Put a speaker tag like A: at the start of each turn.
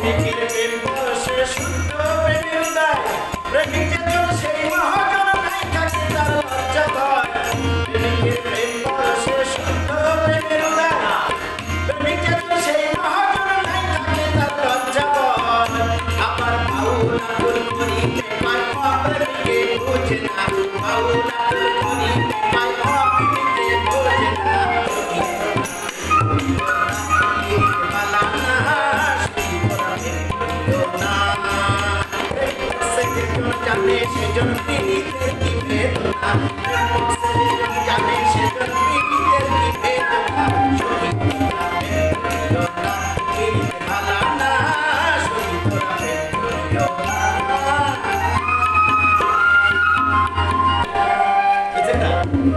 A: প্রেমিকের প্রেম পরশে শুদ্ধ প্রেমের উদয় প্রেমিক যেজন সেই মহাজন নাই থাকে তার লজ্জা ভয় প্রেমিকের প্রেম পরশে শুদ্ধ প্রেমের উদয় প্রেমিক যেজন সেই মহাজন নাই থাকে তার লজ্জা ভয় আবার বাউল আকুল করিতে পায় প্রেমিকে বোঝে না বাউল আকুল করিতে পায় প্রেমিকে বোঝে না জানে সেজন পীড়িতের কি বেদনা জানে সেজন পীড়িতের কি